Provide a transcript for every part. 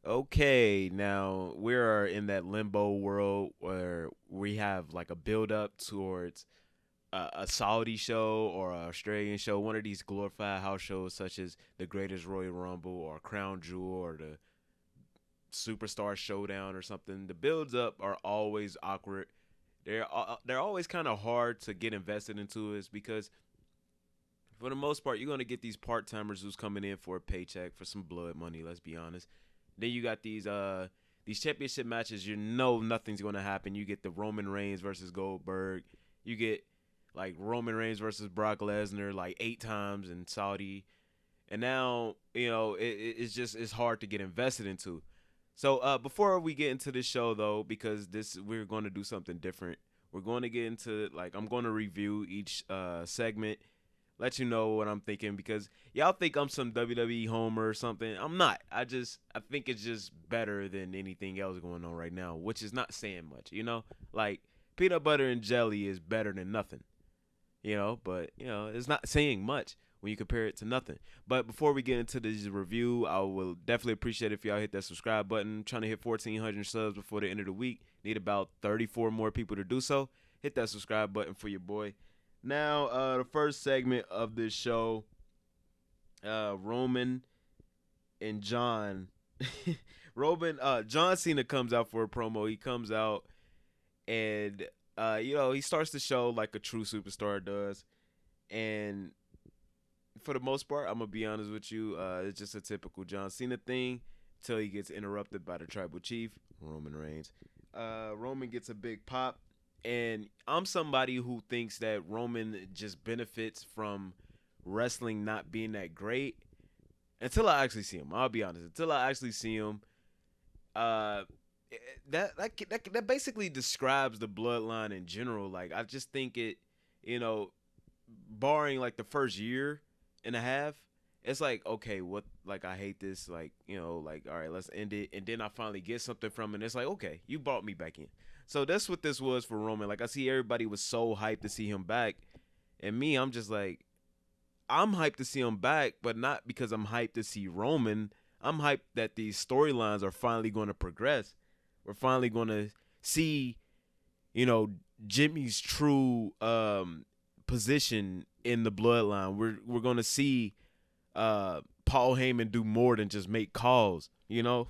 Okay, now we're in that limbo world where we have like a build up towards a Saudi show or an Australian show, one of these glorified house shows such as the Greatest Royal Rumble or Crown Jewel or the Superstar Showdown or something. The builds up are always awkward. They're always kind of hard to get invested into, is because for the most part you're gonna get these part timers who's coming in for a paycheck for some blood money. Let's be honest. Then you got these championship matches. You know nothing's gonna happen. You get the Roman Reigns versus Goldberg. You get like Roman Reigns versus Brock Lesnar like 8 times in Saudi, and now it's hard to get invested into. So before we get into this show though, because this we're going to do something different. We're going to get into like I'm going to review each segment, let you know what I'm thinking, because y'all think I'm some WWE homer or something. I'm not. I think it's just better than anything else going on right now, which is not saying much, Like peanut butter and jelly is better than nothing, but it's not saying much when you compare it to nothing. But before we get into this review, I will definitely appreciate if y'all hit that subscribe button. I'm trying to hit 1,400 subs before the end of the week. Need about 34 more people to do so. Hit that subscribe button for your boy. Now, the first segment of this show, Roman and John. John Cena comes out for a promo. He comes out and he starts the show like a true superstar does. And for the most part, I'm gonna be honest with you, it's just a typical John Cena thing until he gets interrupted by the tribal chief, Roman Reigns. Roman gets a big pop, and I'm somebody who thinks that Roman just benefits from wrestling not being that great until I actually see him. I'll be honest. Until I actually see him, uh, that basically describes the bloodline in general. Like I just think it, you know, barring like the first year and a half, it's like okay, what? Like I hate this. Like like all right, let's end it. And then I finally get something from it. And it's like okay, you brought me back in. So that's what this was for Roman. Like I see everybody was so hyped to see him back, and me, I'm just like I'm hyped to see him back, but not because I'm hyped to see Roman. I'm hyped that these storylines are finally going to progress. We're finally going to see, you know, Jimmy's true position in the bloodline. We're going to see Paul Heyman do more than just make calls. We're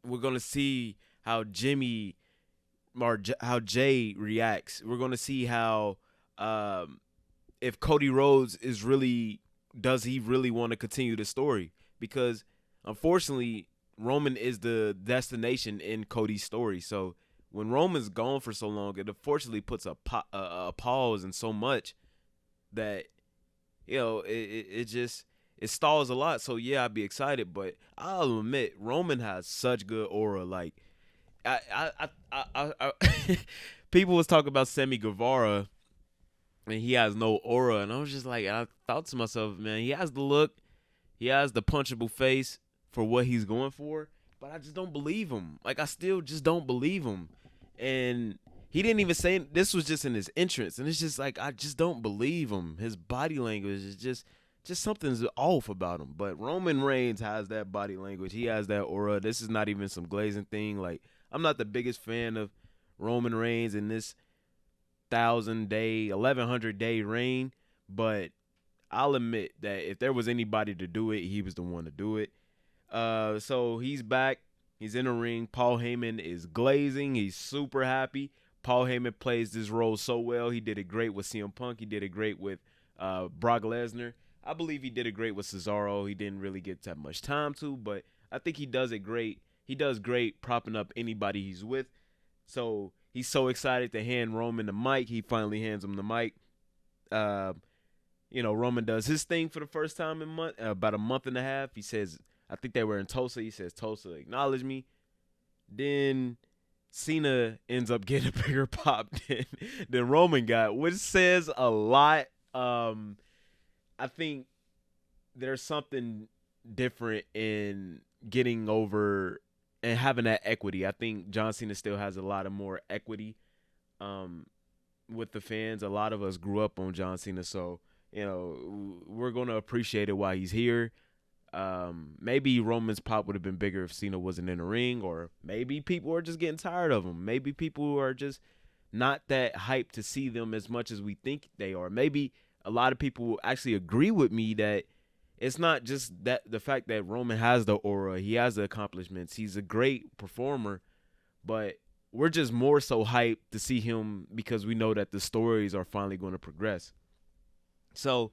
going to see how Jimmy or how Jey reacts. We're going to see how if Cody Rhodes is really does he really want to continue the story, because unfortunately Roman is the destination in Cody's story. So when Roman's gone for so long, it unfortunately puts a pause in so much that it just it stalls a lot. So yeah, I'd be excited, but I'll admit Roman has such good aura. Like I people was talking about Sammy Guevara and he has no aura, and I was just like, I thought to myself, man, he has the look, he has the punchable face for what he's going for, but I just don't believe him. Like I still just don't believe him, and he didn't even say this was just in his entrance, and it's just like I just don't believe him. His body language is just something's off about him. But Roman Reigns has that body language. He has that aura. This is not even some glazing thing. Like I'm not the biggest fan of Roman Reigns in this 1,000 day, 1,100 day reign, but I'll admit that if there was anybody to do it, he was the one to do it. So he's back. He's in the ring. Paul Heyman is glazing. He's super happy. Paul Heyman plays this role so well. He did it great with CM Punk. He did it great with Brock Lesnar. I believe he did it great with Cesaro. He didn't really get that much time to, but I think he does it great. He does great propping up anybody he's with. So he's so excited to hand Roman the mic. He finally hands him the mic. Roman does his thing for the first time in about a month and a half. He says, I think they were in Tulsa. He says, Tulsa, acknowledge me. Then Cena ends up getting a bigger pop than Roman got, which says a lot. I think there's something different in getting over and having that equity. I think John Cena still has a lot of more equity with the fans. A lot of us grew up on John Cena, so we're gonna appreciate it while he's here. Maybe Roman's pop would have been bigger if Cena wasn't in the ring, or maybe people are just getting tired of him. Maybe people are just not that hyped to see them as much as we think they are. Maybe a lot of people actually agree with me that it's not just that the fact that Roman has the aura, he has the accomplishments, he's a great performer, but we're just more so hyped to see him because we know that the stories are finally going to progress. So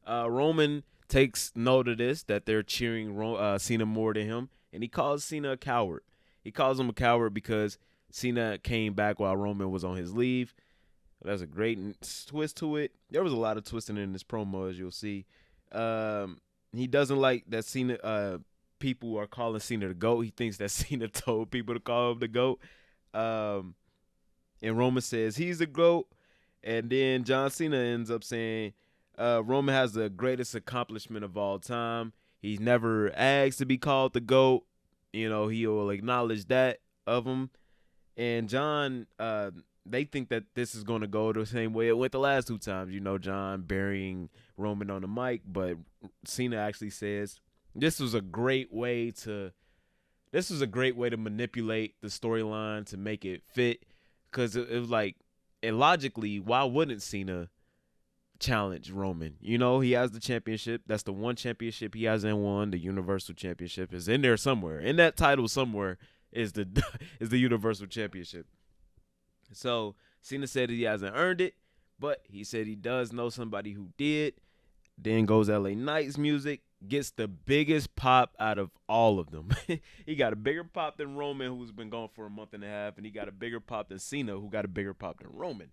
Roman takes note of this, that they're cheering Cena more than him, and he calls Cena a coward. He calls him a coward because Cena came back while Roman was on his leave. That's a great twist to it. There was a lot of twisting in this promo, as you'll see. He doesn't like that Cena. People are calling Cena the GOAT. He thinks that Cena told people to call him the GOAT. And Roman says he's the GOAT. And then John Cena ends up saying Roman has the greatest accomplishment of all time. He's never asked to be called the GOAT. You know, he will acknowledge that of him. And John, they think that this is going to go the same way it went the last two times. You know, John burying Roman on the mic. But Cena actually says this was a great way to manipulate the storyline to make it fit. Because it was like, and logically, why wouldn't Cena challenge Roman? You know, he has the championship. That's the one championship he hasn't won. The Universal Championship is in there somewhere. In that title somewhere is the Universal Championship. So Cena said he hasn't earned it, but he said he does know somebody who did. Then goes LA Knight's music, gets the biggest pop out of all of them. He got a bigger pop than Roman, who's been gone for a month and a half, and he got a bigger pop than Cena, who got a bigger pop than Roman.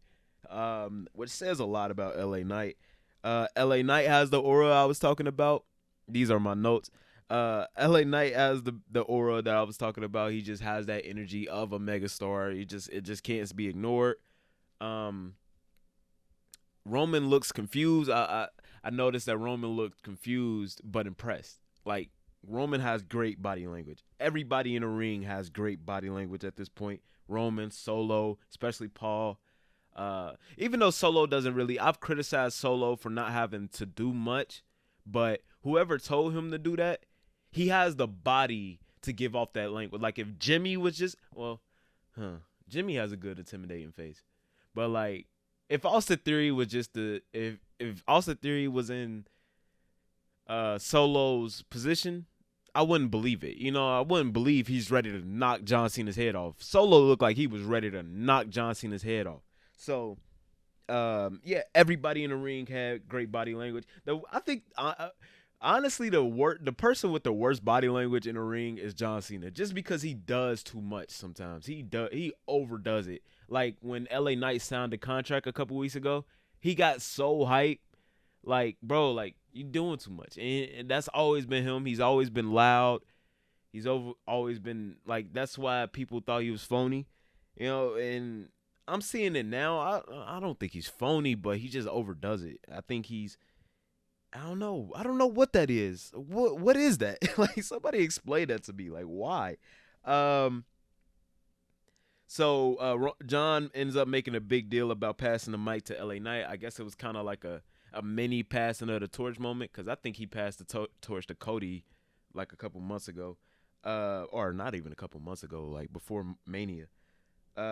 Which says a lot about LA Knight. LA Knight has the aura I was talking about. These are my notes. LA Knight has the aura that I was talking about. He just has that energy of a megastar. It just can't be ignored. Roman looks confused. I noticed that Roman looked confused but impressed. Like, Roman has great body language. Everybody in the ring has great body language at this point. Roman, Solo, especially Paul. Even though Solo doesn't really, I've criticized Solo for not having to do much, but whoever told him to do that, he has the body to give off that language. Like, if Jimmy was just, Jimmy has a good intimidating face, but like, if Austin Theory was just if Austin Theory was in Solo's position, I wouldn't believe it. You know, I wouldn't believe he's ready to knock John Cena's head off. Solo looked like he was ready to knock John Cena's head off. So, yeah, everybody in the ring had great body language. I think, honestly, the person with the worst body language in the ring is John Cena, just because he does too much sometimes. He overdoes it. Like, when LA Knight signed the contract a couple weeks ago, he got so hyped. Like, bro, like, you doing too much. And that's always been him. He's always been loud. He's always been, like, that's why people thought he was phony. You know, and I'm seeing it now. I don't think he's phony, but he just overdoes it. I think I don't know. I don't know what that is. What is that? Like, somebody explain that to me. Like, why? So John ends up making a big deal about passing the mic to LA Knight. I guess it was kind of like a mini passing of the torch moment, because I think he passed the torch to Cody like a couple months ago, or not even a couple months ago, like before Mania.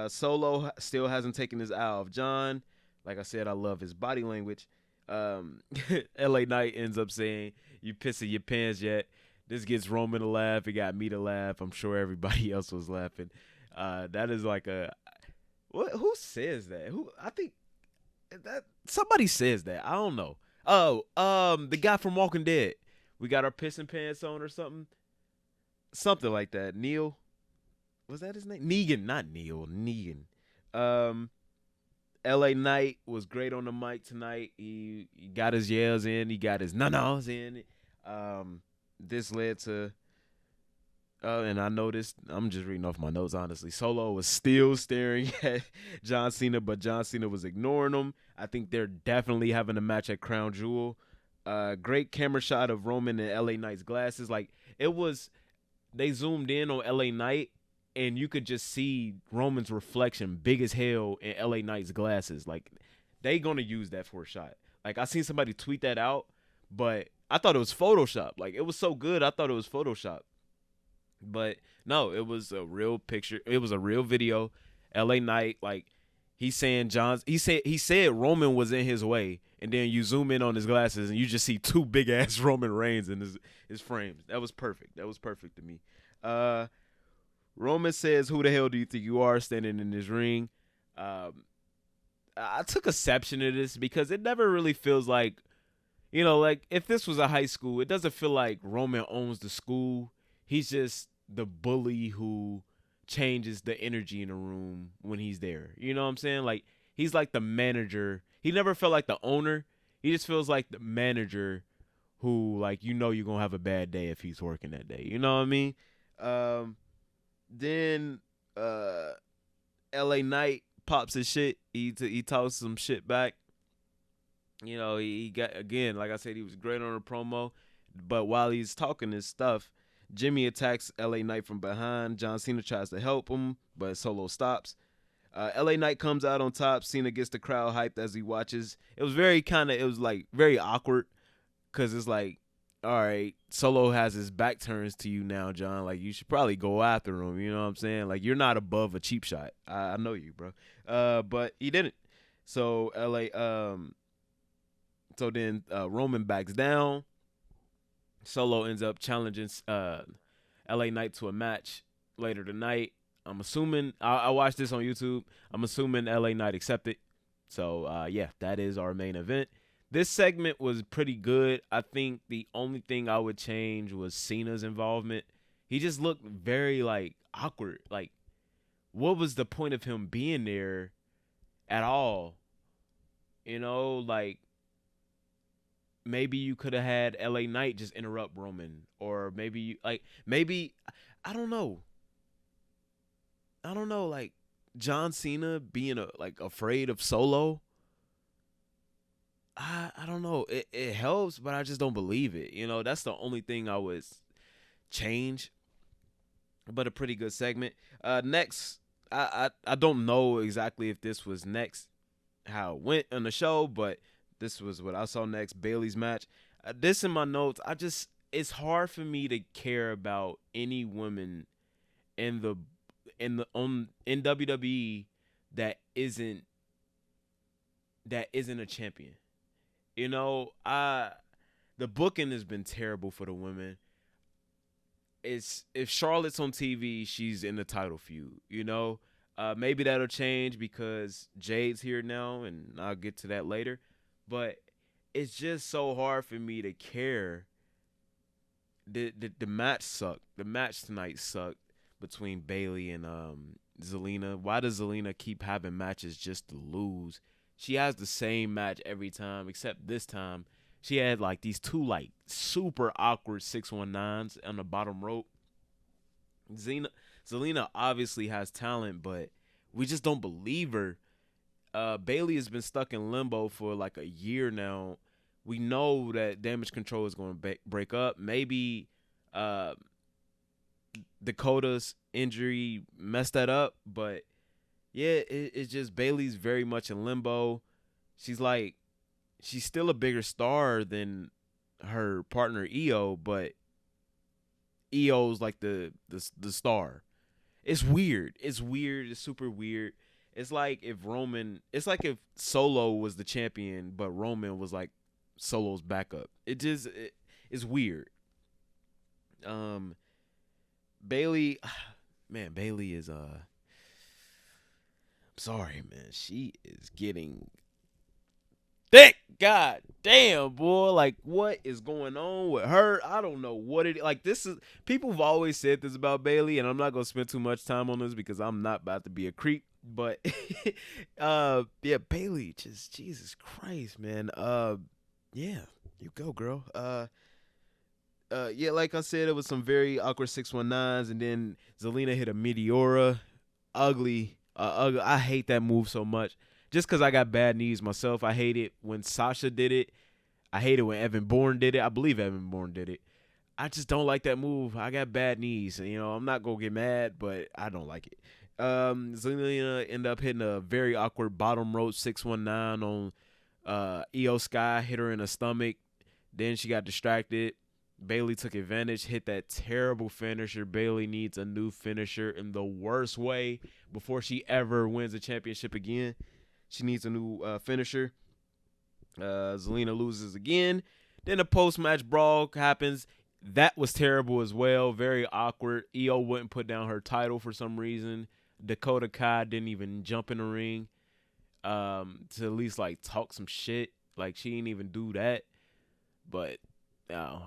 Solo still hasn't taken his eye off John. Like I said, I love his body language. LA Knight ends up saying, "You pissing your pants yet?" This gets Roman to laugh. It got me to laugh. I'm sure everybody else was laughing. That is like who says that? I think that somebody says that. I don't know. The guy from Walking Dead. We got our pissing pants on or something. Something like that. Neil. Was that his name? Negan, not Neil. Negan. LA Knight was great on the mic tonight. He got his yells in. He got his na-nas in. This led to, and I noticed, I'm just reading off my notes, honestly. Solo was still staring at John Cena, but John Cena was ignoring him. I think they're definitely having a match at Crown Jewel. Great camera shot of Roman and LA Knight's glasses. Like, they zoomed in on LA Knight, and you could just see Roman's reflection, big as hell, in LA Knight's glasses. Like, they gonna use that for a shot. Like, I seen somebody tweet that out, but I thought it was Photoshop. Like, it was so good, I thought it was Photoshop. But no, it was a real picture. It was a real video. LA Knight, like, he said Roman was in his way, and then you zoom in on his glasses and you just see two big ass Roman Reigns in his frames. That was perfect. That was perfect to me. Roman says, "Who the hell do you think you are standing in this ring?" I took exception to this because it never really feels like, like if this was a high school, it doesn't feel like Roman owns the school. He's just the bully who changes the energy in the room when he's there. You know what I'm saying? Like, he's like the manager. He never felt like the owner. He just feels like the manager who, like, you're going to have a bad day if he's working that day. You know what I mean? Then LA Knight pops his shit. He talks some shit back. He got, again, like I said, he was great on the promo. But while he's talking his stuff, Jimmy attacks LA Knight from behind. John Cena tries to help him, but Solo stops. LA Knight comes out on top. Cena gets the crowd hyped as he watches. It was very awkward because it's like, all right, Solo has his back turns to you now, John. Like, you should probably go after him. You know what I'm saying? Like, you're not above a cheap shot. I know you, bro. But he didn't. So then Roman backs down. Solo ends up challenging LA Knight to a match later tonight. I'm assuming, I watched this on YouTube. I'm assuming LA Knight accepted. So, yeah, that is our main event. This segment was pretty good. I think the only thing I would change was Cena's involvement. He just looked very, like, awkward. Like, what was the point of him being there at all? Like, maybe you could have had LA Knight just interrupt Roman. Or maybe, I don't know. Like, John Cena being, afraid of Solo. I don't know. It helps, but I just don't believe it. That's the only thing I would change. But a pretty good segment. Next, I don't know exactly if this was next, how it went on the show, but this was what I saw next. Bayley's match. This in my notes. It's hard for me to care about any woman in WWE that isn't a champion. The booking has been terrible for the women. If Charlotte's on TV, she's in the title feud. Maybe that'll change because Jade's here now, and I'll get to that later. But it's just so hard for me to care. The match sucked. The match tonight sucked between Bayley and Zelina. Why does Zelina keep having matches just to lose? She has the same match every time, except this time she had like these two like super awkward 619s on the bottom rope. Zelina obviously has talent, but we just don't believe her. Bayley has been stuck in limbo for like a year now. We know that Damage Control is going to break up. Maybe Dakota's injury messed that up, but yeah, it's just Bayley's very much in limbo. She's still a bigger star than her partner EO, but EO's like the star. It's weird. It's super weird. It's like if Solo was the champion, but Roman was like Solo's backup. It's weird. Bayley, man, Bayley is sorry, man. She is getting thick. God damn, boy. Like, what is going on with her? I don't know what it like. People have always said this about Bayley, and I'm not gonna spend too much time on this because I'm not about to be a creep. But yeah, Bayley, just Jesus Christ, man. Yeah, you go, girl. Yeah, like I said, it was some very awkward 619s, and then Zelina hit a Meteora. Ugly. I hate that move so much. Just because I got bad knees myself, I hate it when Sasha did it. I hate it when Evan Bourne did it. I believe Evan Bourne did it. I just don't like that move. I got bad knees. I'm not going to get mad, but I don't like it. Zelina ended up hitting a very awkward bottom rope 619 on Io Sky. Hit her in the stomach. Then she got distracted. Bayley took advantage, hit that terrible finisher. Bayley needs a new finisher in the worst way before she ever wins a championship again. She needs a new finisher. Zelina loses again. Then a post-match brawl happens. That was terrible as well. Very awkward. Io wouldn't put down her title for some reason. Dakota Kai didn't even jump in the ring to at least like talk some shit. Like she didn't even do that. But no,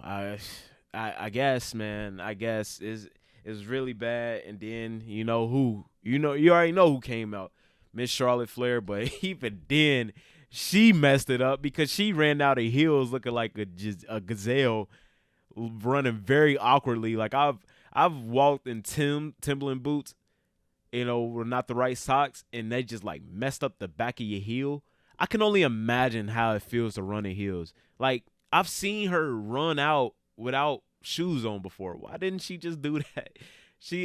I guess, man. I guess is really bad. And then you already know who came out, Miss Charlotte Flair. But even then, she messed it up because she ran out of heels looking like a gazelle, running very awkwardly. Like I've walked in Timberland boots, with not the right socks, and they just like messed up the back of your heel. I can only imagine how it feels to run in heels. Like I've seen her run out without shoes on before. Why didn't she just do that?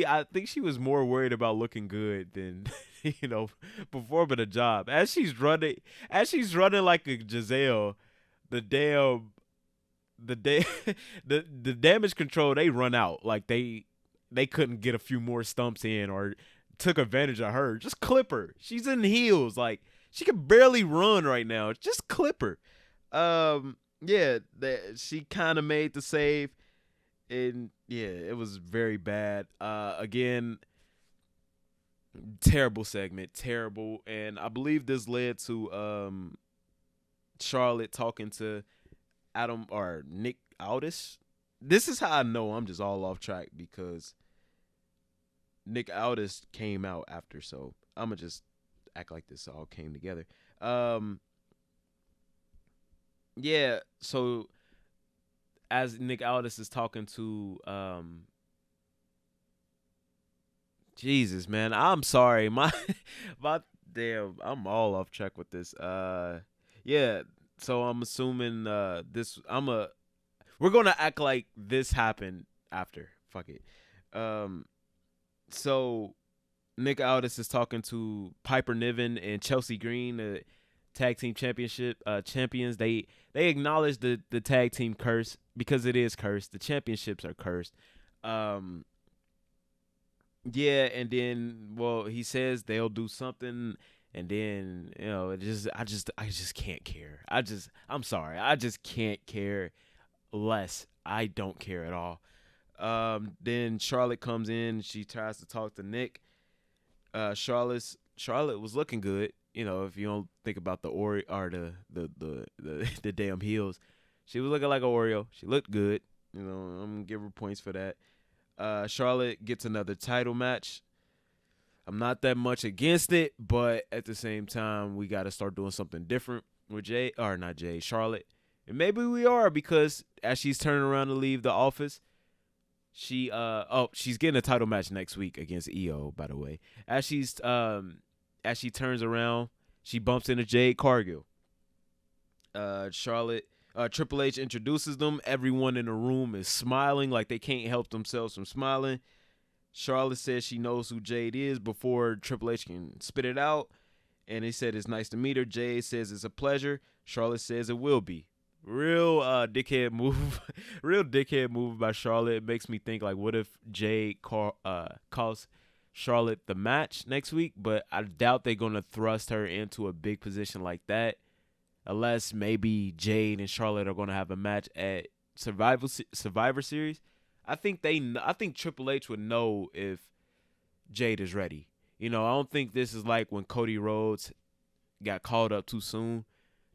I think she was more worried about looking good than performing a job. As she's running like a Giselle, the damage control, they run out. Like they couldn't get a few more stumps in or took advantage of her. Just clip her. She's in heels. Like she can barely run right now. Just clip her. She kind of made the save, and yeah, it was very bad. Again, terrible segment, terrible, and I believe this led to Charlotte talking to Adam or Nick Aldis. This is how I know I'm just all off track because Nick Aldis came out after, so I'm gonna just act like this all came together. Yeah, so as Nick Aldis is talking to Jesus, man, I'm sorry. My damn, I'm all off track with this. Yeah, so I'm assuming we're gonna act like this happened after. Fuck it. So Nick Aldis is talking to Piper Niven and Chelsea Green, the tag team championship champions. They acknowledge the tag team curse because it is cursed. The championships are cursed. Yeah, and then he says they'll do something, and then I just can't care. I'm sorry, I just can't care less. I don't care at all. Then Charlotte comes in. She tries to talk to Nick. Charlotte was looking good. If you don't think about the Oreo or the damn heels, she was looking like an Oreo. She looked good. I'm gonna give her points for that. Charlotte gets another title match. I'm not that much against it, but at the same time, we got to start doing something different with Charlotte. And maybe we are, because as she's turning around to leave the office, she's getting a title match next week against Io, by the way. As she turns around, she bumps into Jade Cargill. Triple H introduces them. Everyone in the room is smiling like they can't help themselves from smiling. Charlotte says she knows who Jade is before Triple H can spit it out. And he said it's nice to meet her. Jade says it's a pleasure. Charlotte says it will be. Real dickhead move. Real dickhead move by Charlotte. It makes me think, like, what if Jade costs Charlotte the match next week? But I doubt they're going to thrust her into a big position like that. Unless maybe Jade and Charlotte are going to have a match at Survivor Series. I think Triple H would know if Jade is ready. I don't think this is like when Cody Rhodes got called up too soon.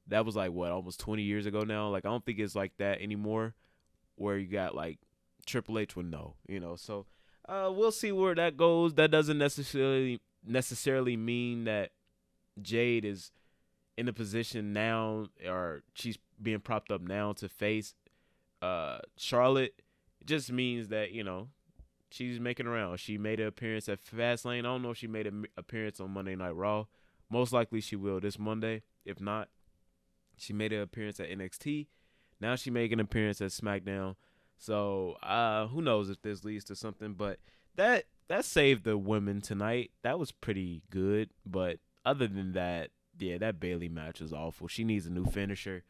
That was like, almost 20 years ago now. Like, I don't think it's like that anymore, where you got like Triple H would know. So we'll see where that goes. That doesn't necessarily mean that Jade is in a position now, or she's being propped up now to face Charlotte. It just means that, she's making around. She made an appearance at Fastlane. I don't know if she made an appearance on Monday Night Raw. Most likely she will this Monday. If not, she made an appearance at NXT. Now she making an appearance at SmackDown. So who knows if this leads to something. But that saved the women tonight. That was pretty good. But other than that, yeah, that Bayley match was awful. She needs a new finisher.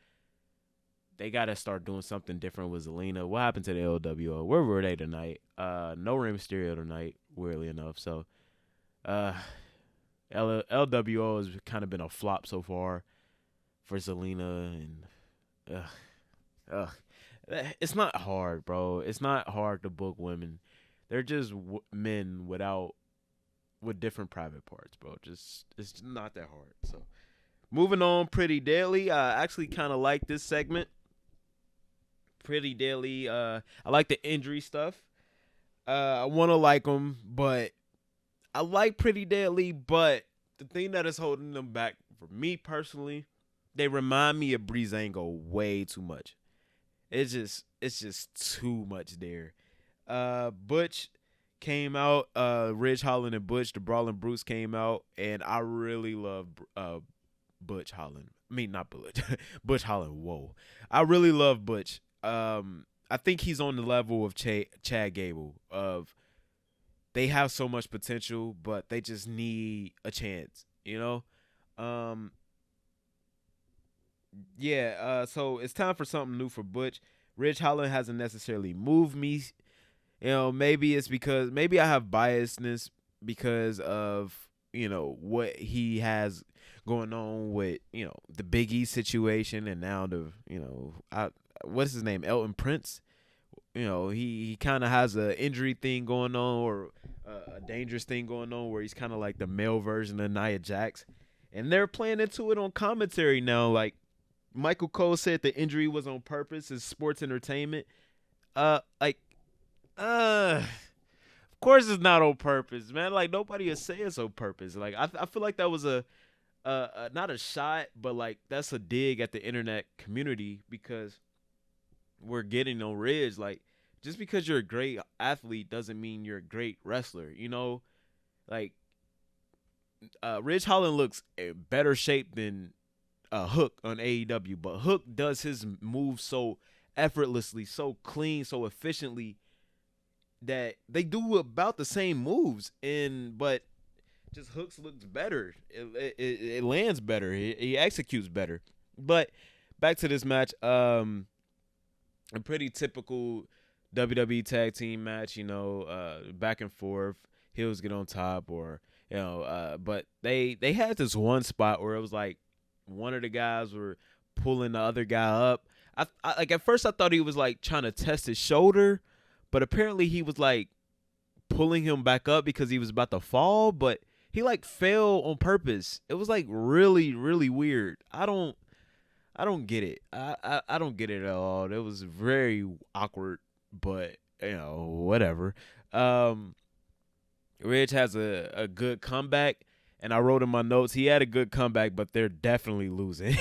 they gotta start doing something different with Zelina. What happened to the LWO? Where were they tonight? No Rey Mysterio tonight, weirdly enough. So, uh, LWO has kind of been a flop so far for Zelina, and ugh. It's not hard, bro. It's not hard to book women. They're just men with different private parts, bro. Just it's not that hard. So, moving on, Pretty Daily. I actually kind of like this segment. Pretty Daily. I like the injury stuff. I want to like them, but I like Pretty Daily. But the thing that is holding them back for me personally, they remind me of Breezango way too much. It's just too much there. Butch came out. Ridge Holland and Butch, the Brawling Brutes came out, and I really love Butch Holland. I mean, not Butch. Butch Holland. Whoa, I really love Butch. I think he's on the level of Chad Gable. They have so much potential, but they just need a chance. You know. Yeah, so it's time for something new for Butch. Ridge Holland hasn't necessarily moved me. You know, maybe it's because maybe I have biasness because of, what he has going on with, the Big E situation, and now what's his name? Elton Prince. He kind of has an injury thing going on, or a dangerous thing going on, where he's kind of like the male version of Nia Jax. And they're playing into it on commentary now. Like, Michael Cole said the injury was on purpose. It's sports entertainment. Of course it's not on purpose, man. Like, nobody is saying it's on purpose. Like, I feel like that was a not a shot, but like that's a dig at the internet community, because we're getting on Ridge. Like, just because you're a great athlete doesn't mean you're a great wrestler. Like, Ridge Holland looks in better shape than Hook on AEW, but Hook does his moves so effortlessly, so clean, so efficiently, that they do about the same moves, but just Hooks looks better. It lands better. He executes better. But back to this match, a pretty typical WWE tag team match. Back and forth, heels get on top, or but they had this one spot where it was like, one of the guys were pulling the other guy up. I like, at first I thought he was like trying to test his shoulder, but apparently he was like pulling him back up because he was about to fall, but he like fell on purpose. It was like really, really weird. I don't get it. I don't get it at all. It was very awkward, but whatever. Ridge has a good comeback. And I wrote in my notes, he had a good comeback, but they're definitely losing.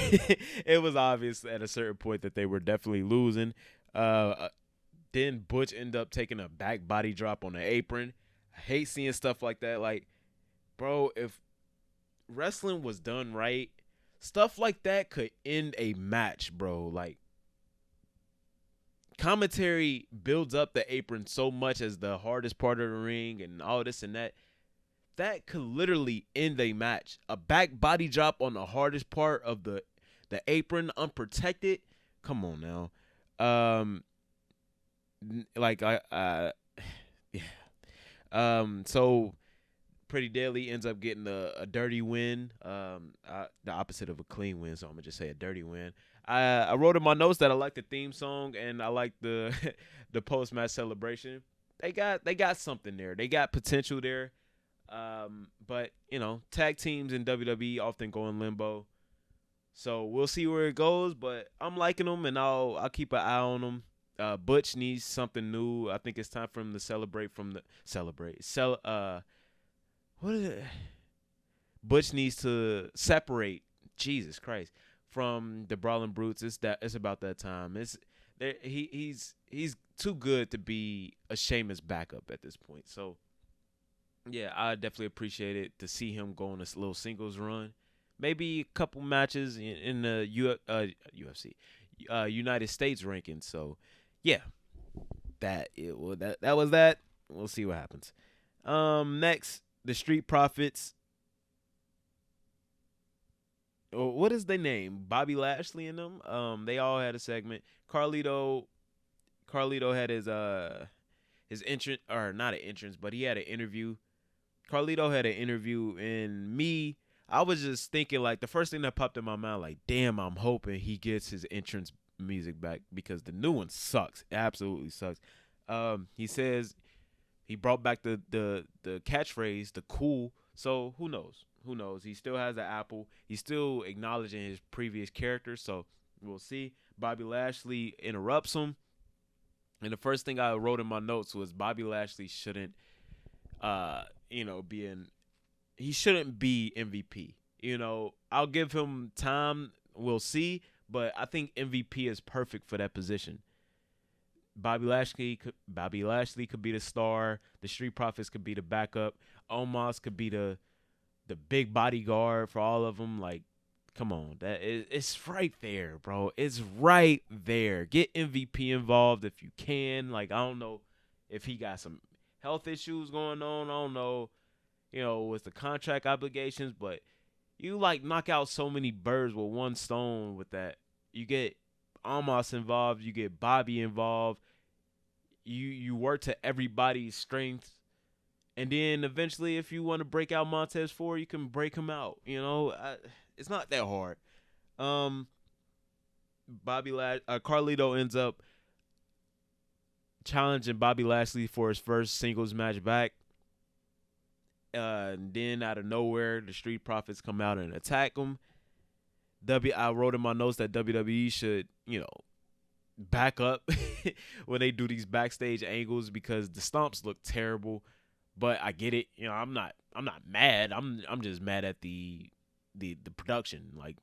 It was obvious at a certain point that they were definitely losing. Then Butch ended up taking a back body drop on the apron. I hate seeing stuff like that. Like, bro, if wrestling was done right, stuff like that could end a match, bro. Like, commentary builds up the apron so much as the hardest part of the ring and all this and that. That could literally end a match. A back body drop on the hardest part of the apron, unprotected. Come on now. Yeah. So Pretty Daily ends up getting a dirty win. The opposite of a clean win. So I'm gonna just say a dirty win. I wrote in my notes that I like the theme song and I like the the post match celebration. They got something there. They got potential there. But tag teams in WWE often go in limbo, so we'll see where it goes. But I'm liking them, and I'll keep an eye on them. Butch needs something new. I think it's time for him to celebrate. What is it? Butch needs to separate. Jesus Christ, from the Brawling Brutes. It's about that time. He's too good to be a Sheamus backup at this point. So. Yeah, I definitely appreciate it to see him go on this little singles run. Maybe a couple matches in the UFC, United States rankings. So, yeah, that was that. We'll see what happens. Next, the Street Profits what is their name? Bobby Lashley and them. They all had a segment. Carlito had his entrance, or not an entrance, but he had an interview. Carlito had an interview, and I was just thinking, like, the first thing that popped in my mind, like, damn, I'm hoping he gets his entrance music back because the new one sucks. It absolutely sucks. He says he brought back the catchphrase, the cool. So who knows? Who knows? He still has an apple. He's still acknowledging his previous character. So we'll see. Bobby Lashley interrupts him. And the first thing I wrote in my notes was Bobby Lashley shouldn't, he shouldn't be MVP. I'll give him time. We'll see. But I think MVP is perfect for that position. Bobby Lashley could be the star. The Street Profits could be the backup. Omos could be the big bodyguard for all of them. Like, come on, it's right there, bro. It's right there. Get MVP involved if you can. Like, I don't know if he got some health issues going on. I don't know, with the contract obligations, but you like knock out so many birds with one stone with that. You get Omos involved, you get Bobby involved. You work to everybody's strengths. And then eventually, if you want to break out Montez Ford, you can break him out. It's not that hard. Carlito ends up challenging Bobby Lashley for his first singles match back. And then out of nowhere, the Street Profits come out and attack him. I wrote in my notes that WWE should, back up when they do these backstage angles because the stomps look terrible. But I get it. I'm not mad. I'm just mad at the production. Like,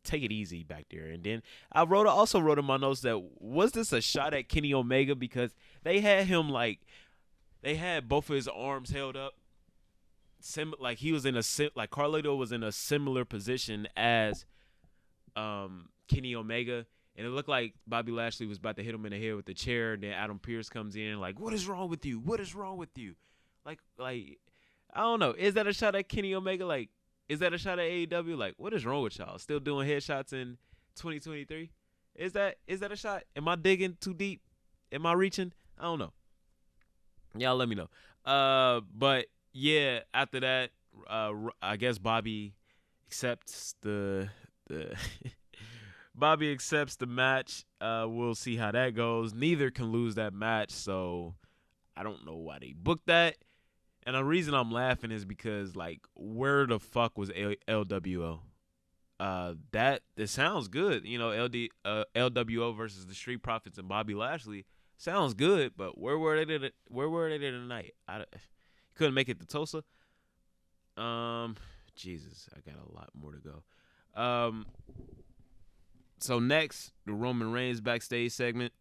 take it easy back there. And then I also wrote in my notes that was this a shot at Kenny Omega because they had him they had both of his arms held up, like he was like Carlito was in a similar position as Kenny Omega. And it looked like Bobby Lashley was about to hit him in the head with the chair. And then Adam Pearce comes in like, what is wrong with you? What is wrong with you? Like I don't know. Is that a shot at Kenny Omega? Like, is that a shot at AEW? Like, what is wrong with y'all? Still doing headshots in 2023? Is that a shot? Am I digging too deep? Am I reaching? I don't know. Y'all let me know. But yeah, after that, I guess Bobby accepts the Bobby accepts the match. We'll see how that goes. Neither can lose that match, so I don't know why they booked that. And the reason I'm laughing is because, like, where the fuck was LWO? It sounds good, LWO versus the Street Profits and Bobby Lashley sounds good, but where were they? Where were they tonight? Couldn't make it to Tulsa. Jesus, I got a lot more to go. So next, the Roman Reigns backstage segment.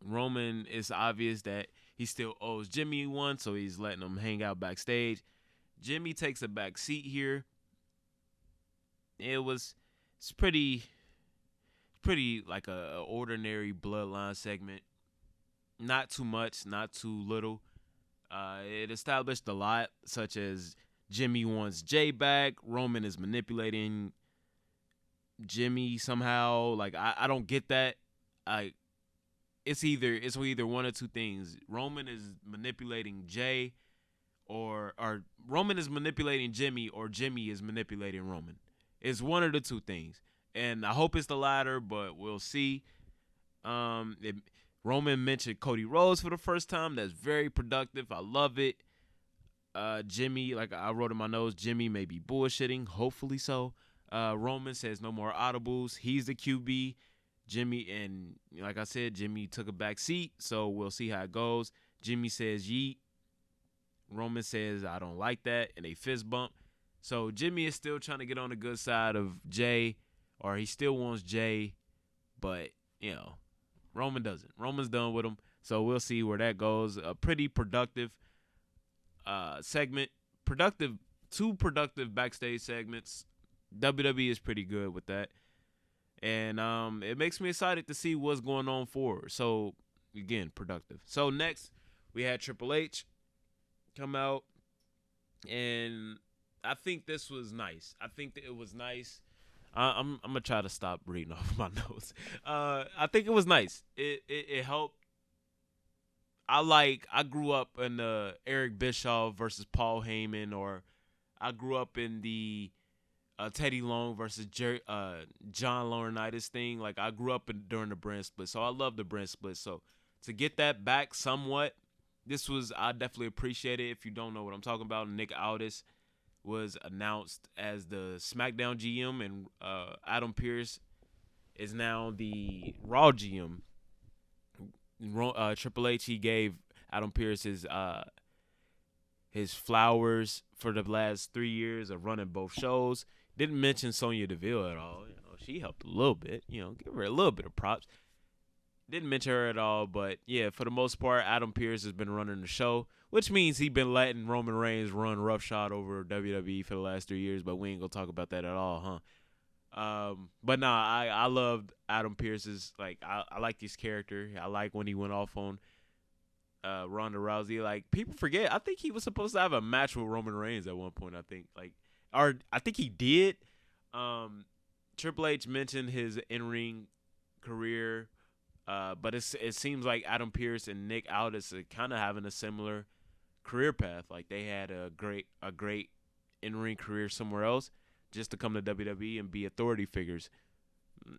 Roman, it's obvious that he still owes Jimmy one, so he's letting him hang out backstage. Jimmy takes a back seat here. It's pretty like a ordinary Bloodline segment. Not too much, not too little. It established a lot, such as Jimmy wants Jey back. Roman is manipulating Jimmy somehow. Like, I don't get that. It's either one or two things. Roman is manipulating Jey, or Roman is manipulating Jimmy, or Jimmy is manipulating Roman. It's one of the two things, and I hope it's the latter, but we'll see. Roman mentioned Cody Rhodes for the first time. That's very productive. I love it. Jimmy, like I wrote in my notes, Jimmy may be bullshitting. Hopefully so. Roman says no more audibles. He's the QB. Jimmy, and like I said, Jimmy took a back seat, so we'll see how it goes. Jimmy says yeet. Roman says I don't like that, and they fist bump. So Jimmy is still trying to get on the good side of Jey, or he still wants Jey, but Roman doesn't. Roman's done with him, so we'll see where that goes. A pretty productive segment. Two productive backstage segments. WWE is pretty good with that. And it makes me excited to see what's going on forward. So, again, productive. So, next, we had Triple H come out. And I think this was nice. I think that it was nice. I'm gonna try to stop reading off my notes. I think it was nice. It helped. I grew up in the Eric Bischoff versus Paul Heyman, or I grew up in the Teddy Long versus John Laurinaitis thing. Like I grew up during the brand split, so I love the brand split. So to get that back somewhat, I definitely appreciate it. If you don't know what I'm talking about, Nick Aldis was announced as the SmackDown GM, and Adam Pearce is now the Raw GM. Triple H, he gave Adam Pearce his flowers for the last 3 years of running both shows. Didn't mention Sonya Deville at all. She helped a little bit. Give her a little bit of props. Didn't mention her at all, but yeah, for the most part, Adam Pearce has been running the show, which means he's been letting Roman Reigns run roughshod over WWE for the last 3 years. But we ain't gonna talk about that at all, huh? But nah, I loved Adam Pearce's. I like his character. I like when he went off on Ronda Rousey. Like, people forget, I think he was supposed to have a match with Roman Reigns at one point. I think he did. Triple H mentioned his in-ring career, but it seems like Adam Pearce and Nick Aldis are kind of having a similar career path. Like, they had a great in-ring career somewhere else, just to come to WWE and be authority figures.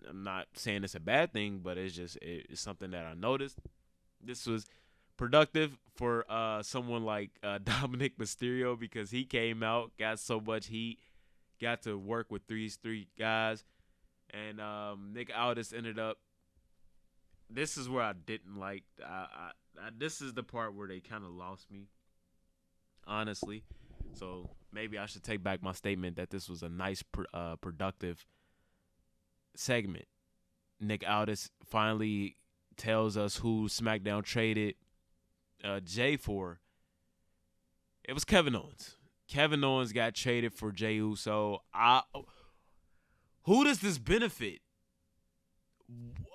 I'm not saying it's a bad thing, but it's something that I noticed. This was productive for someone like Dominic Mysterio, because he came out, got so much heat, got to work with these three guys, and Nick Aldis ended up. This is where I didn't like. This is the part where they kind of lost me, honestly. So maybe I should take back my statement that this was a nice, productive segment. Nick Aldis finally tells us who SmackDown traded Jey for. It was Kevin Owens. Kevin Owens got traded for Jey Uso. Who does this benefit?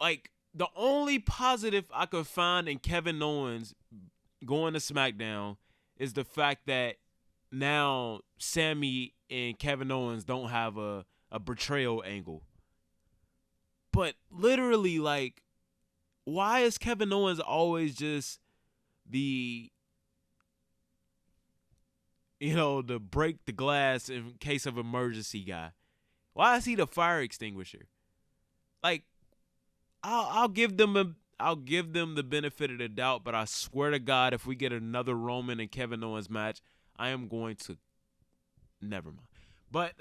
Like, the only positive I could find in Kevin Owens going to SmackDown is the fact that now Sammy and Kevin Owens don't have a betrayal angle. But literally, like, why is Kevin Owens always just the break the glass in case of emergency guy? Why is he the fire extinguisher? Like, I'll give them the benefit of the doubt, but I swear to God, if we get another Roman and Kevin Owens match, I am going to. Never mind. But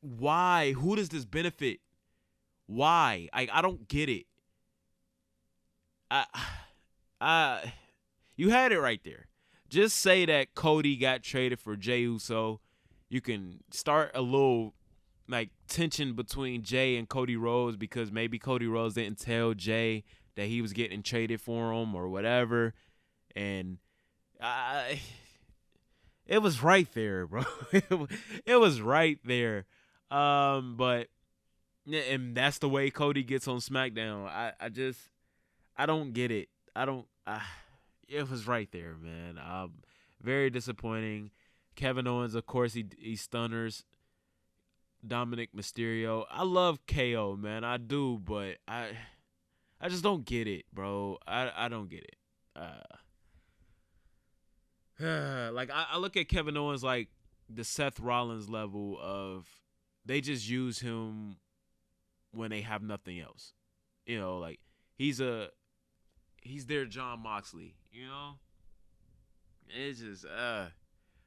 why? Who does this benefit? Why? I don't get it. You had it right there. Just say that Cody got traded for Jey Uso. You can start a little tension between Jey and Cody Rhodes, because maybe Cody Rhodes didn't tell Jey that he was getting traded for him or whatever, and it was right there, bro. It was right there. But and that's the way Cody gets on SmackDown. I don't get it. It was right there, man. Very disappointing. Kevin Owens, of course, he stunners Dominic Mysterio. I love KO, man. I do, but I just don't get it, bro. I don't get it. I look at Kevin Owens like the Seth Rollins level of, they just use him when they have nothing else. Like he's their John Moxley, It's just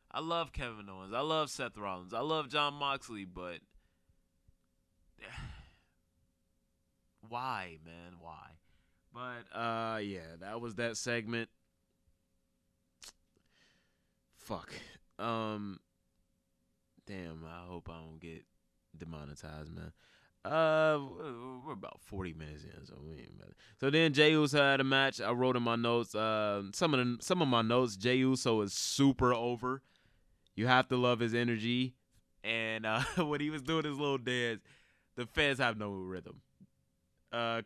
I love Kevin Owens. I love Seth Rollins. I love John Moxley, but why, man? Why? But yeah, that was that segment. Fuck. Damn, I hope I don't get demonetized, man. We're about 40 minutes in, so we ain't matter. So then Jey Uso had a match. I wrote in my notes. Some of my notes. Jey Uso is super over. You have to love his energy, and when he was doing his little dance, the fans have no rhythm.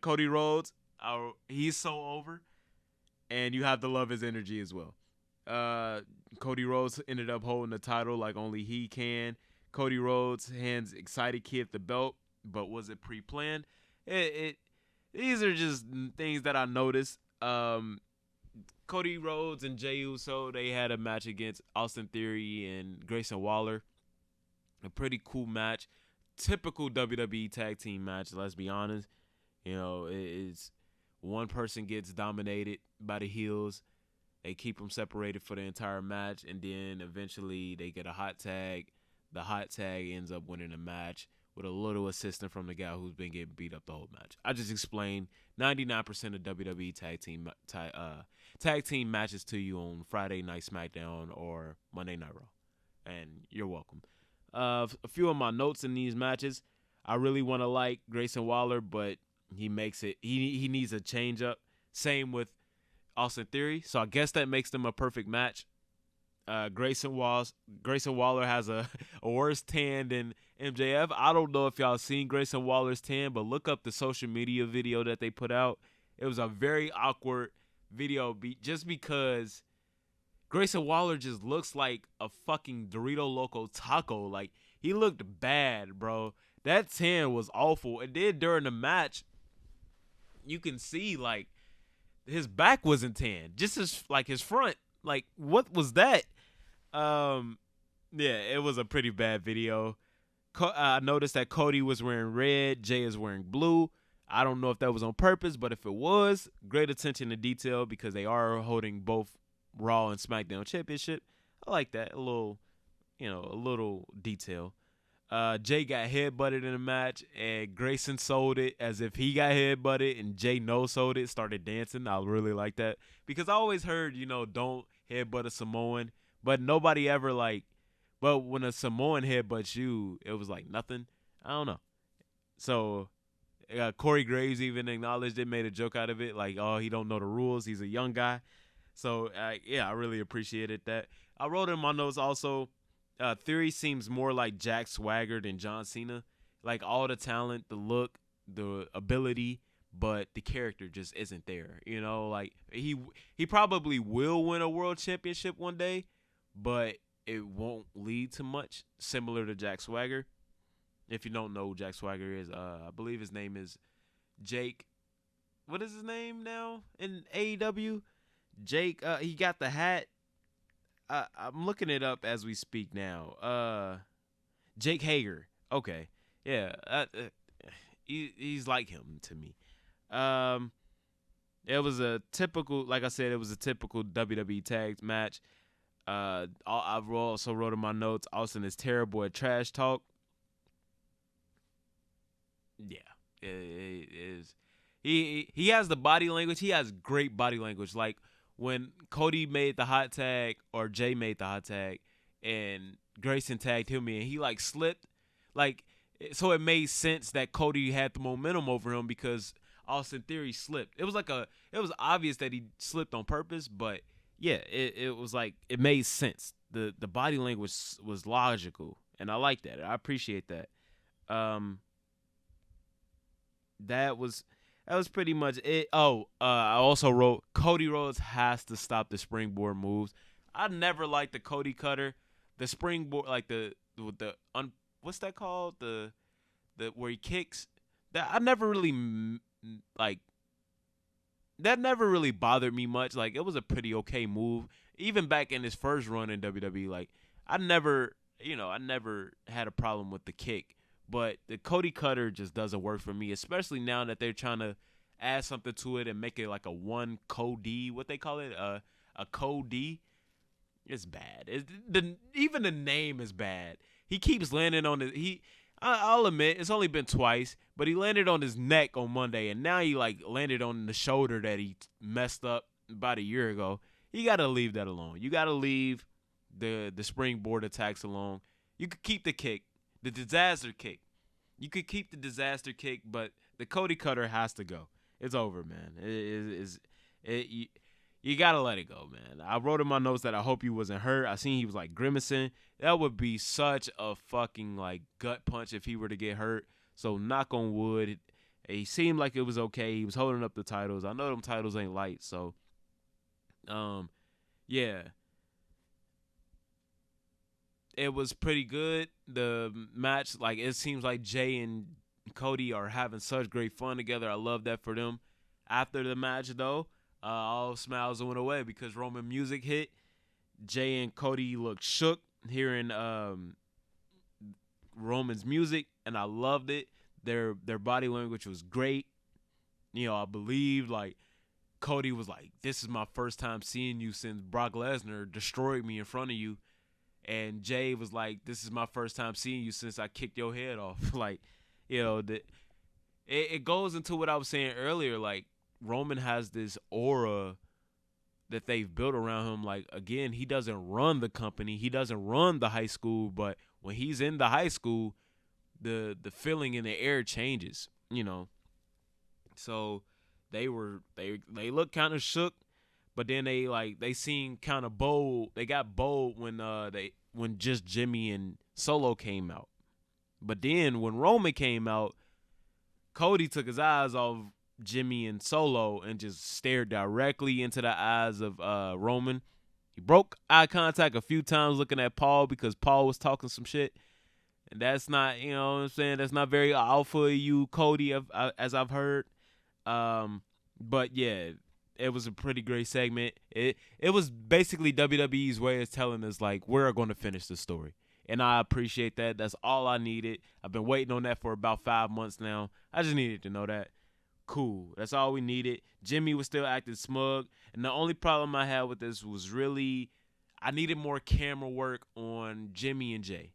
Cody Rhodes, he's so over, and you have to love his energy as well. Cody Rhodes ended up holding the title like only he can. Cody Rhodes hands Excited Kid the belt. but was it pre-planned? It these are just things that I noticed. Cody Rhodes and Jey Uso, they had a match against Austin Theory and Grayson Waller. A pretty cool match. Typical WWE tag team match, let's be honest. It's one person gets dominated by the heels. They keep them separated for the entire match, and then eventually they get a hot tag. The hot tag ends up winning the match with a little assistance from the guy who's been getting beat up the whole match. I just explained 99% of WWE tag team matches to you on Friday Night SmackDown or Monday Night Raw, and you're welcome. A few of my notes in these matches, I really want to like Grayson Waller, but he makes it. He needs a change up. Same with Austin Theory, so I guess that makes them a perfect match. Grayson Waller has a worse tan than MJF. I don't know if y'all seen Grayson Waller's tan, but look up the social media video that they put out. It was a very awkward video just because Grayson Waller just looks like a fucking Dorito Loco taco. Like, he looked bad, bro. That tan was awful. And then during the match, you can see, like, his back wasn't tan. Just his front. Like, what was that? Yeah, it was a pretty bad video. I noticed that Cody was wearing red. Jey is wearing blue. I don't know if that was on purpose, but if it was, great attention to detail because they are holding both Raw and SmackDown Championship. I like that. A little detail. Jey got headbutted in the match, and Grayson sold it as if he got headbutted, and Jey no-sold it, started dancing. I really like that because I always heard, don't headbutt a Samoan, but nobody ever but when a Samoan headbutts you, it was like nothing. I don't know. So Corey Graves even acknowledged it, made a joke out of it, like, oh, he don't know the rules. He's a young guy. So, yeah, I really appreciated that. I wrote in my notes also, Theory seems more like Jack Swagger than John Cena. Like, all the talent, the look, the ability, but the character just isn't there. Like, he probably will win a world championship one day, but it won't lead to much, similar to Jack Swagger. If you don't know who Jack Swagger is, I believe his name is Jake. What is his name now in AEW? Jake, he got the hat. I'm looking it up as we speak now. Jake Hager. Okay. Yeah. He's like him to me. It was a typical, like I said, it was a typical WWE tag match. I also wrote in my notes, Austin is terrible at trash talk. Yeah. It is. He has the body language. He has great body language. Like, when Cody made the hot tag or Jey made the hot tag and Grayson tagged him in, he slipped. So it made sense that Cody had the momentum over him because Austin Theory slipped. It was obvious that he slipped on purpose, but yeah, it was like, it made sense. The body language was logical, and I like that. I appreciate that. That was pretty much it. I also wrote Cody Rhodes has to stop the springboard moves. I never liked the Cody Cutter, the springboard, like what's that called? The where he kicks. That never really bothered me much. Like, it was a pretty okay move, even back in his first run in WWE. Like, I never had a problem with the kick. But the Cody Cutter just doesn't work for me, especially now that they're trying to add something to it and make it like a one Cody, what they call it, a Cody. It's bad. Even the name is bad. He keeps landing on I'll admit, it's only been twice, but he landed on his neck on Monday, and now he landed on the shoulder that he messed up about a year ago. You got to leave that alone. You got to leave the springboard attacks alone. You could keep the kick. The disaster kick. You could keep the disaster kick, but the Cody Cutter has to go. It's over, man. You got to let it go, man. I wrote in my notes that I hope he wasn't hurt. I seen he was grimacing. That would be such a fucking gut punch if he were to get hurt. So knock on wood. He seemed like it was okay. He was holding up the titles. I know them titles ain't light, so yeah. It was pretty good. The match, it seems like Jey and Cody are having such great fun together. I love that for them. After the match, though, all smiles went away because Roman music hit. Jey and Cody looked shook hearing Roman's music, and I loved it. Their body language was great. I believe like Cody was like, "This is my first time seeing you since Brock Lesnar destroyed me in front of you," and Jey was like, "This is my first time seeing you since I kicked your head off." Like, it goes into what I was saying earlier. Like Roman has this aura that they've built around him. Like again, he doesn't run the company, he doesn't run the high school, but when he's in the high school, the feeling in the air changes. So they look kind of shook, but then they seemed kind of bold. They got bold when just Jimmy and Solo came out. But then when Roman came out, Cody took his eyes off Jimmy and Solo and just stared directly into the eyes of Roman. He broke eye contact a few times looking at Paul because Paul was talking some shit. And that's not, what I'm saying, that's not very alpha of you, Cody, as I've heard. But yeah, it was a pretty great segment. It was basically WWE's way of telling us, like, we're going to finish the story. And I appreciate that. That's all I needed. I've been waiting on that for about 5 months now. I just needed to know that. Cool. That's all we needed. Jimmy was still acting smug. And the only problem I had with this was really I needed more camera work on Jimmy and Jey.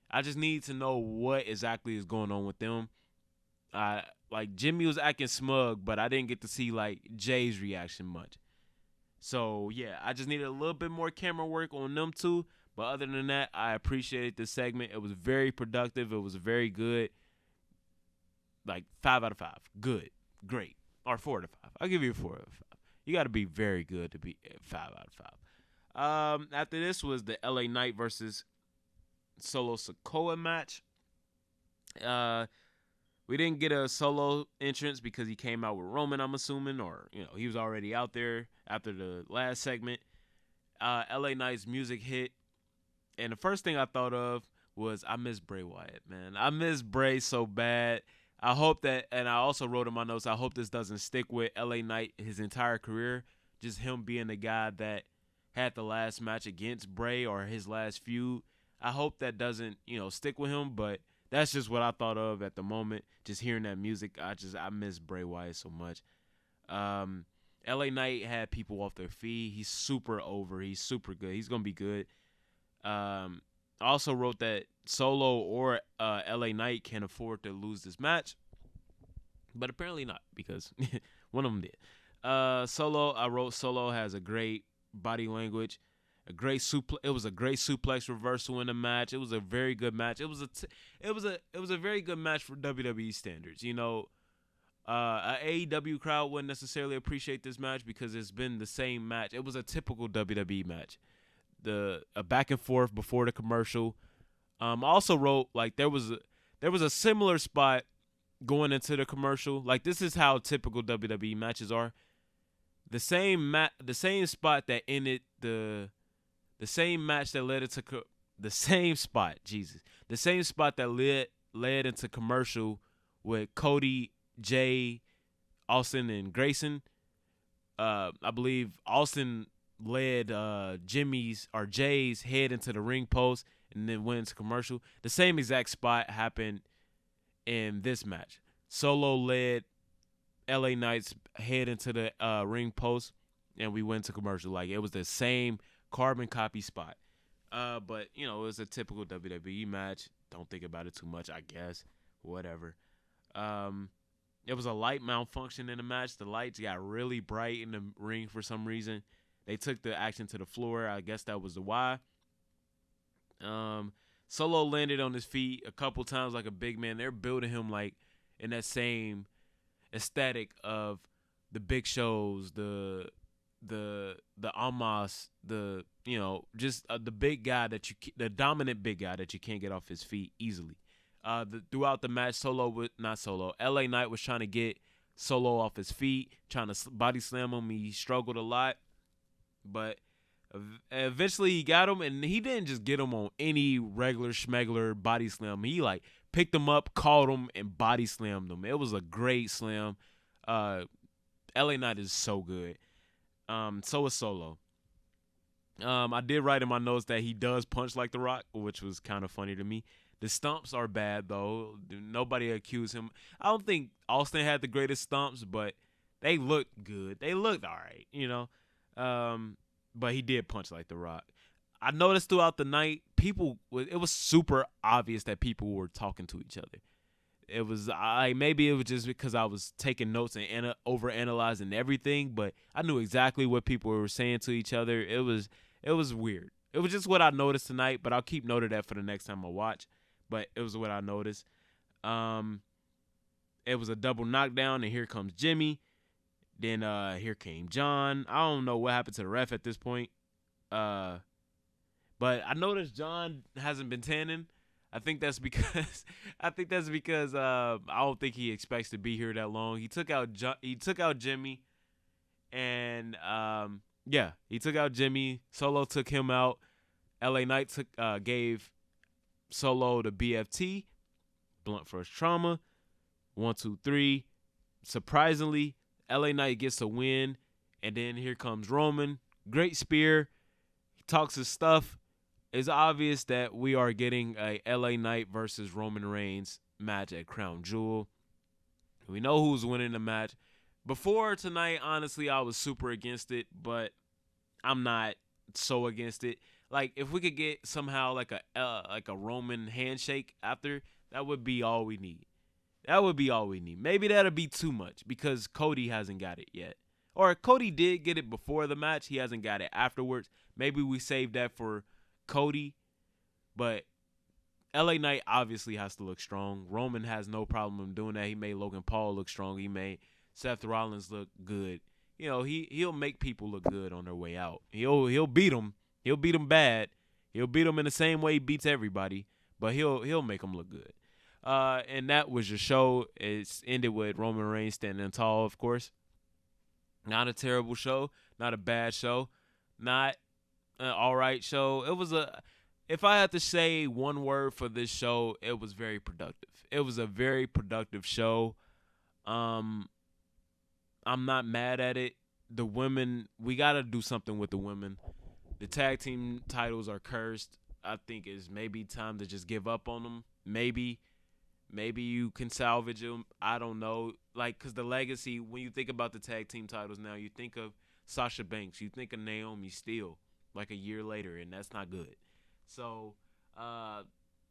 I just need to know what exactly is going on with them. Like Jimmy was acting smug, but I didn't get to see like Jay's reaction much. So yeah, I just needed a little bit more camera work on them too. But other than that, I appreciated this segment. It was very productive. It was very good. Like 5 out of 5. Good. Great. Or 4 out of 5. I'll give you a 4 out of 5. You got to be very good to be 5 out of 5. After this was the LA Knight versus Solo Sikoa match. We didn't get a Solo entrance because he came out with Roman, I'm assuming, or he was already out there after the last segment. LA Knight's music hit, and the first thing I thought of was I miss Bray Wyatt, man. I miss Bray so bad. I hope that, and I also wrote in my notes, I hope this doesn't stick with LA Knight his entire career. Just him being the guy that had the last match against Bray or his last feud. I hope that doesn't, stick with him, but that's just what I thought of at the moment. Just hearing that music, I miss Bray Wyatt so much. LA Knight had people off their feet. He's super over. He's super good. He's going to be good. I also wrote that Solo or LA Knight can afford to lose this match, but apparently not because one of them did. I wrote Solo has a great body language. It was a great suplex reversal in the match. It was a very good match. It was a very good match for WWE standards. An AEW crowd wouldn't necessarily appreciate this match because it's been the same match. It was a typical WWE match. A back and forth before the commercial. I also wrote like there was a similar spot going into the commercial. Like this is how typical WWE matches are. The same spot that ended the same match that led into the same spot that led into commercial with Cody, Jey, Austin, and Grayson. I believe Austin led Jay's head into the ring post and then went into commercial. The same exact spot happened in this match. Solo led LA Knight's head into the ring post and we went to commercial. Like it was the same carbon copy spot. But it was a typical WWE match. Don't think about it too much, I guess. Whatever. It was a light malfunction in the match. The lights got really bright in the ring for some reason. They took the action to the floor. I guess that was the why. Solo landed on his feet a couple times like a big man. They're building him like in that same aesthetic of the big shows, the Amos, just the big guy the dominant big guy that you can't get off his feet easily. Throughout the match, LA Knight was trying to get Solo off his feet, trying to body slam him. He struggled a lot, but Eventually, he got him, and he didn't just get him on any regular schmegler body slam. He like picked him up, caught him, and body slammed him. It was a great slam. LA Knight is so good. So is Solo. I did write in my notes that he does punch like The Rock, which was kind of funny to me. The stumps are bad, though. Nobody accused him. I don't think Austin had the greatest stumps, but they looked good. They looked all right, But he did punch like The Rock. I noticed throughout the night, it was super obvious that people were talking to each other. Maybe it was just because I was taking notes and overanalyzing everything, but I knew exactly what people were saying to each other. It was weird. It was just what I noticed tonight, but I'll keep note of that for the next time I watch. But it was what I noticed. It was a double knockdown, and here comes Jimmy. Then here came John. I don't know what happened to the ref at this point. But I noticed John hasn't been tanning. I think that's because I don't think he expects to be here that long. He took out Jimmy, and he took out Jimmy. Solo took him out. LA Knight gave Solo the BFT, blunt force trauma. 1, 2, 3. Surprisingly, LA Knight gets a win, and then here comes Roman. Great spear. He talks his stuff. It's obvious that we are getting a LA Knight versus Roman Reigns match at Crown Jewel. We know who's winning the match. Before tonight, honestly, I was super against it, but I'm not so against it. Like, if we could get somehow like a Roman handshake after, that would be all we need. Maybe that'll be too much because Cody hasn't got it yet. Or Cody did get it before the match. He hasn't got it afterwards. Maybe we save that for Cody. But LA Knight obviously has to look strong. Roman has no problem doing that. He made Logan Paul look strong. He made Seth Rollins look good. He'll make people look good on their way out. He'll beat them. He'll beat them bad. He'll beat them in the same way he beats everybody. But he'll make them look good. And that was your show. It's ended with Roman Reigns standing tall, of course. Not a terrible show. Not a bad show. Not an all right show. If I had to say one word for this show, it was very productive. It was a very productive show. I'm not mad at it. The women, we got to do something with the women. The tag team titles are cursed. I think it's maybe time to just give up on them. Maybe you can salvage them. I don't know. Because the legacy, when you think about the tag team titles now, you think of Sasha Banks. You think of Naomi Steele, like a year later, and that's not good. So,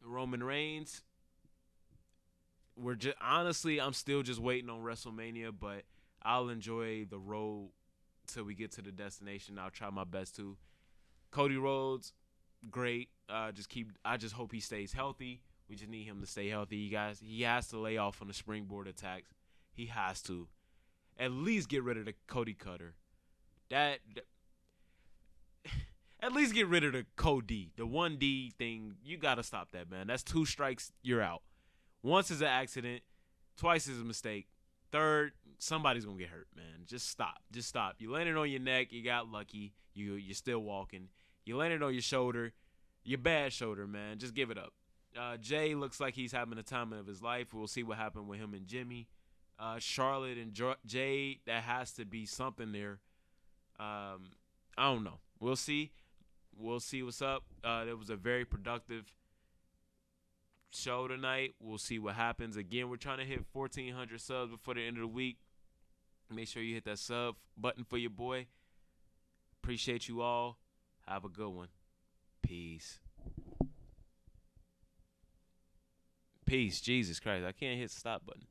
Roman Reigns, honestly, I'm still just waiting on WrestleMania, but I'll enjoy the road till we get to the destination. I'll try my best to. Cody Rhodes, great. I just hope he stays healthy. We just need him to stay healthy, you guys. He has to lay off on the springboard attacks. He has to. At least get rid of the Cody Cutter. At least get rid of the Cody. The 1D thing. You got to stop that, man. That's 2 strikes, you're out. Once is an accident. Twice is a mistake. Third, somebody's going to get hurt, man. Just stop. You landed on your neck. You got lucky. You're still walking. You landed on your shoulder. Your bad shoulder, man. Just give it up. Jey looks like he's having the time of his life. We'll see what happened with him and Jimmy. Charlotte and Jey, that has to be something there. I don't know. We'll see. We'll see what's up. It was a very productive show tonight. We'll see what happens. Again, we're trying to hit 1,400 subs before the end of the week. Make sure you hit that sub button for your boy. Appreciate you all. Have a good one. Peace. Peace. Jesus Christ. I can't hit the stop button.